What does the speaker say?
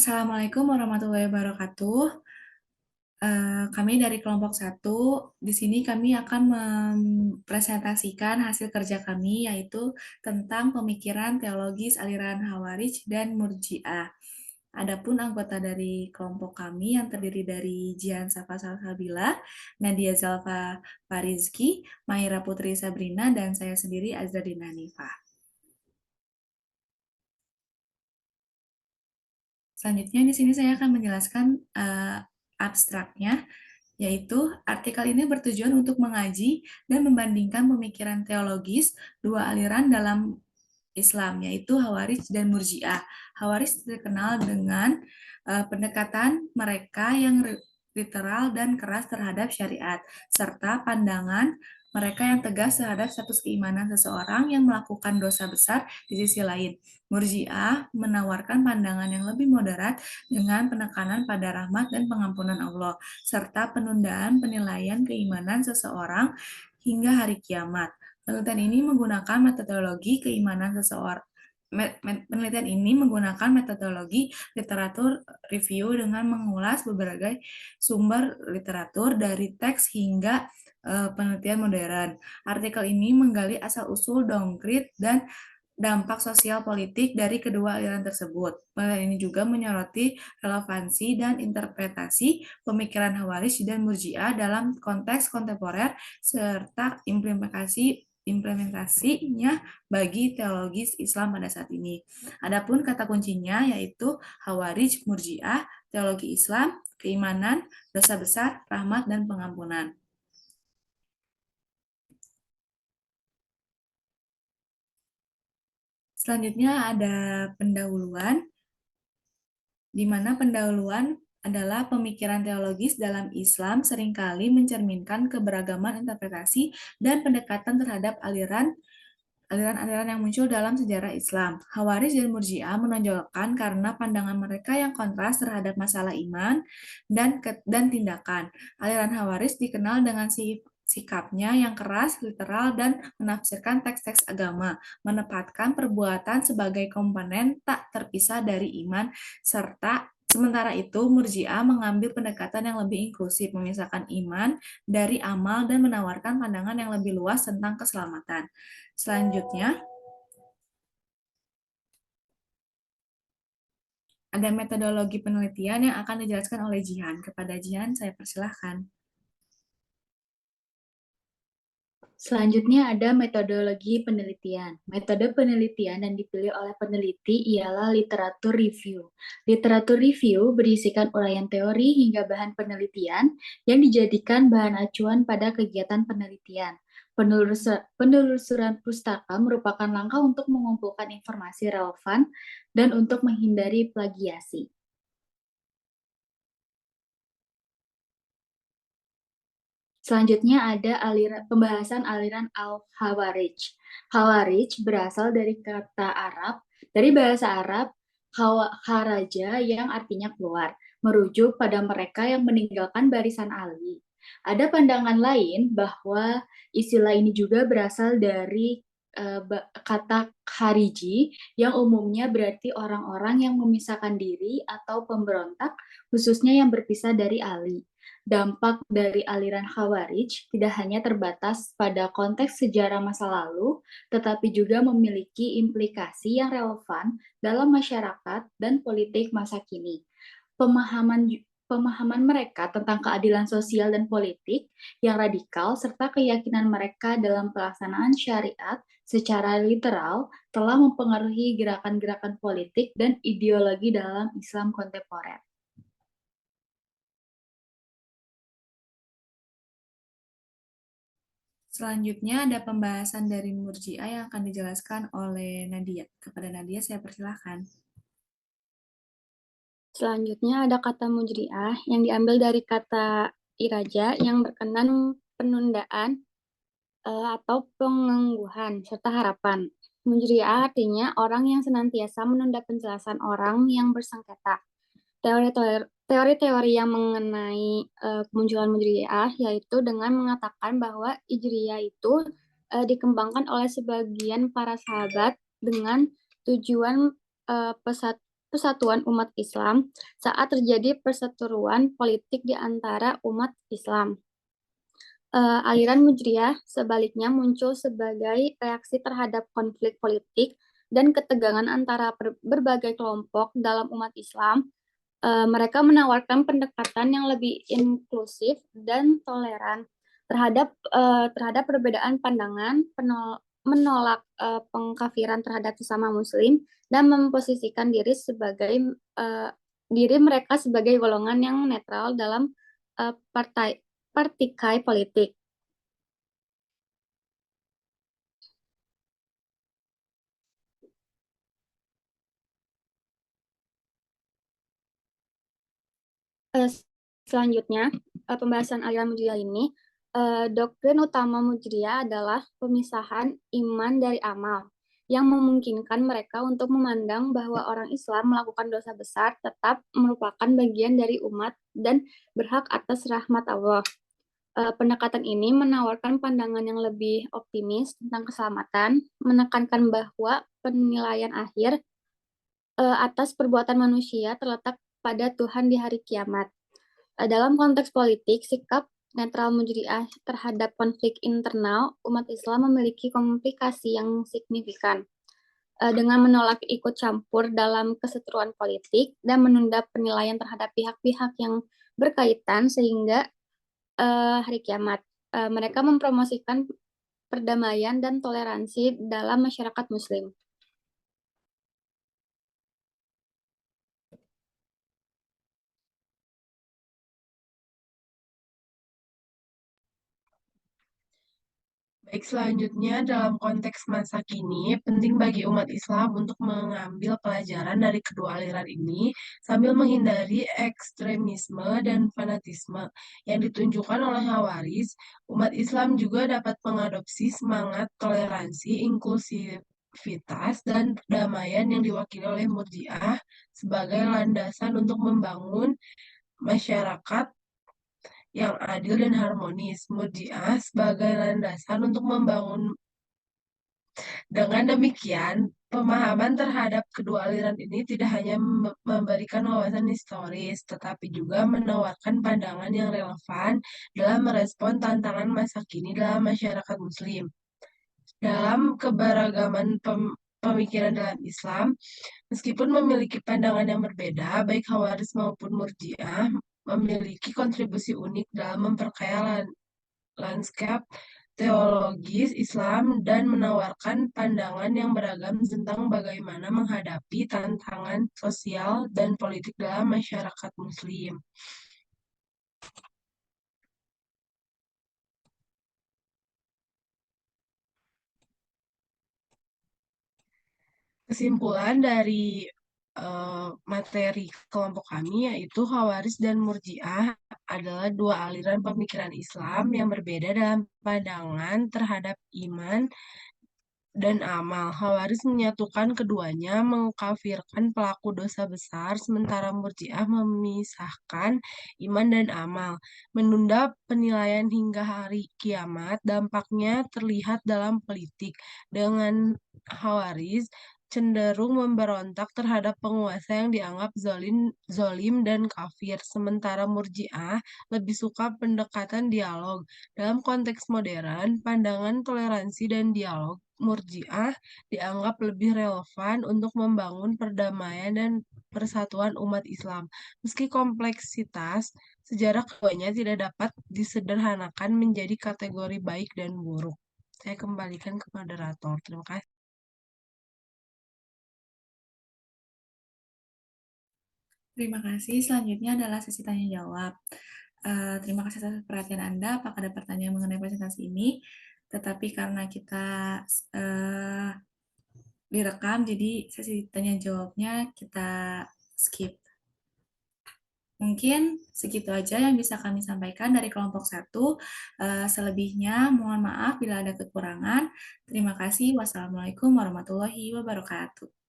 Assalamualaikum warahmatullahi wabarakatuh. Kami dari kelompok satu, di sini kami akan mempresentasikan hasil kerja kami, yaitu tentang pemikiran teologis aliran Khawarij dan Murji'ah. Adapun anggota dari kelompok kami yang terdiri dari Jihan Safa Salsabila, Nadia Zalfa Farizki, Mahira Putri Sabrina, dan saya sendiri Azradina Hanifah. Selanjutnya di sini saya akan menjelaskan abstraknya, yaitu artikel ini bertujuan untuk mengaji dan membandingkan pemikiran teologis dua aliran dalam Islam, yaitu Khawarij dan Murji'ah. Khawarij terkenal dengan pendekatan mereka yang literal dan keras terhadap syariat, serta pandangan mereka yang tegas terhadap status keimanan seseorang yang melakukan dosa besar di sisi lain. Murji'ah menawarkan pandangan yang lebih moderat dengan penekanan pada rahmat dan pengampunan Allah, serta penundaan penilaian keimanan seseorang hingga hari kiamat. Penelitian ini menggunakan metodologi keimanan seseorang. Penelitian ini menggunakan metodologi literatur review dengan mengulas berbagai sumber literatur dari teks hingga penelitian modern. Artikel ini menggali asal-usul doktrin dan dampak sosial politik dari kedua aliran tersebut. Penelitian ini juga menyoroti relevansi dan interpretasi pemikiran Khawarij dan Murji'ah dalam konteks kontemporer serta implementasinya bagi teologis Islam pada saat ini. Adapun kata kuncinya yaitu Khawarij, Murji'ah, teologi Islam, keimanan, dosa besar, rahmat, dan pengampunan. Selanjutnya ada pendahuluan, di mana pendahuluan adalah pemikiran teologis dalam Islam seringkali mencerminkan keberagaman interpretasi dan pendekatan terhadap aliran-aliran yang muncul dalam sejarah Islam. Khawarij dan Murji'ah menonjolkan karena pandangan mereka yang kontras terhadap masalah iman dan tindakan. Aliran Khawarij dikenal dengan sikapnya yang keras, literal, dan menafsirkan teks-teks agama, menempatkan perbuatan sebagai komponen tak terpisah dari iman, sementara itu Murji'ah mengambil pendekatan yang lebih inklusif, memisahkan iman dari amal dan menawarkan pandangan yang lebih luas tentang keselamatan. Selanjutnya, ada metodologi penelitian yang akan dijelaskan oleh Jihan. Kepada Jihan, saya persilahkan. Selanjutnya ada metodologi penelitian. Metode penelitian yang dipilih oleh peneliti ialah literatur review. Literatur review berisikan uraian teori hingga bahan penelitian yang dijadikan bahan acuan pada kegiatan penelitian. Penelusuran pustaka merupakan langkah untuk mengumpulkan informasi relevan dan untuk menghindari plagiasi. Selanjutnya ada pembahasan aliran Al-Khawarij. Khawarij berasal dari kata Arab, dari bahasa Arab, kharaja yang artinya keluar, merujuk pada mereka yang meninggalkan barisan Ali. Ada pandangan lain bahwa istilah ini juga berasal dari kata khariji yang umumnya berarti orang-orang yang memisahkan diri atau pemberontak, khususnya yang berpisah dari Ali. Dampak dari aliran Khawarij tidak hanya terbatas pada konteks sejarah masa lalu, tetapi juga memiliki implikasi yang relevan dalam masyarakat dan politik masa kini. Pemahaman mereka tentang keadilan sosial dan politik yang radikal serta keyakinan mereka dalam pelaksanaan syariat secara literal telah mempengaruhi gerakan-gerakan politik dan ideologi dalam Islam kontemporer. Selanjutnya ada pembahasan dari Murji'ah yang akan dijelaskan oleh Nadia. Kepada Nadia, saya persilahkan. Selanjutnya ada kata mujri'ah yang diambil dari kata iraja yang berkenan penundaan atau pengangguhan serta harapan. Mujri'ah artinya orang yang senantiasa menunda penjelasan orang yang bersengketa. Teori-teori yang mengenai kemunculan mujri'ah yaitu dengan mengatakan bahwa ijriyah itu dikembangkan oleh sebagian para sahabat dengan tujuan persatuan umat Islam saat terjadi perseteruan politik di antara umat Islam. Aliran Mujriyah sebaliknya muncul sebagai reaksi terhadap konflik politik dan ketegangan antara berbagai kelompok dalam umat Islam. Mereka menawarkan pendekatan yang lebih inklusif dan toleran terhadap perbedaan pandangan, menolak pengkafiran terhadap sesama Muslim, dan memposisikan diri mereka sebagai golongan yang netral dalam partikai politik. Selanjutnya, pembahasan aliran Mujriyah ini, doktrin utama Mujriyah adalah pemisahan iman dari amal, yang memungkinkan mereka untuk memandang bahwa orang Islam melakukan dosa besar tetap merupakan bagian dari umat dan berhak atas rahmat Allah. Pendekatan ini menawarkan pandangan yang lebih optimis tentang keselamatan, menekankan bahwa penilaian akhir atas perbuatan manusia terletak pada Tuhan di hari kiamat. Dalam konteks politik, sikap netral Mujri'ah terhadap konflik internal umat Islam memiliki komplikasi yang signifikan. Dengan menolak ikut campur dalam keseteruan politik dan menunda penilaian terhadap pihak-pihak yang berkaitan sehingga hari kiamat. Mereka mempromosikan perdamaian dan toleransi dalam masyarakat Muslim. Baik, selanjutnya dalam konteks masa kini, penting bagi umat Islam untuk mengambil pelajaran dari kedua aliran ini sambil menghindari ekstremisme dan fanatisme yang ditunjukkan oleh Khawarij. Umat Islam juga dapat mengadopsi semangat toleransi, inklusivitas, dan perdamaian yang diwakili oleh Murji'ah sebagai landasan untuk membangun masyarakat yang adil dan harmonis. Murji'ah sebagai landasan untuk membangun. Dengan demikian, pemahaman terhadap kedua aliran ini tidak hanya memberikan wawasan historis, tetapi juga menawarkan pandangan yang relevan dalam merespon tantangan masa kini dalam masyarakat Muslim. Dalam keberagaman pemikiran dalam Islam, meskipun memiliki pandangan yang berbeda, baik Khawarij maupun Murji'ah memiliki kontribusi unik dalam memperkaya lanskap teologis Islam dan menawarkan pandangan yang beragam tentang bagaimana menghadapi tantangan sosial dan politik dalam masyarakat Muslim. Kesimpulan dari materi kelompok kami yaitu Khawarij dan Murji'ah adalah dua aliran pemikiran Islam yang berbeda dalam pandangan terhadap iman dan amal. Khawarij menyatukan keduanya, mengkafirkan pelaku dosa besar, sementara Murji'ah memisahkan iman dan amal. Menunda penilaian hingga hari kiamat, dampaknya terlihat dalam politik. Dengan Khawarij cenderung memberontak terhadap penguasa yang dianggap zolim dan kafir, sementara Murji'ah lebih suka pendekatan dialog. Dalam konteks modern, pandangan toleransi dan dialog Murji'ah dianggap lebih relevan untuk membangun perdamaian dan persatuan umat Islam. Meski kompleksitas, sejarah keduanya tidak dapat disederhanakan menjadi kategori baik dan buruk. Saya kembalikan ke moderator. Terima kasih. Terima kasih. Selanjutnya adalah sesi tanya jawab. Terima kasih atas perhatian Anda. Apakah ada pertanyaan mengenai presentasi ini? Tetapi karena kita direkam, jadi sesi tanya jawabnya kita skip. Mungkin segitu aja yang bisa kami sampaikan dari kelompok 1. Selebihnya mohon maaf bila ada kekurangan. Terima kasih. Wassalamualaikum warahmatullahi wabarakatuh.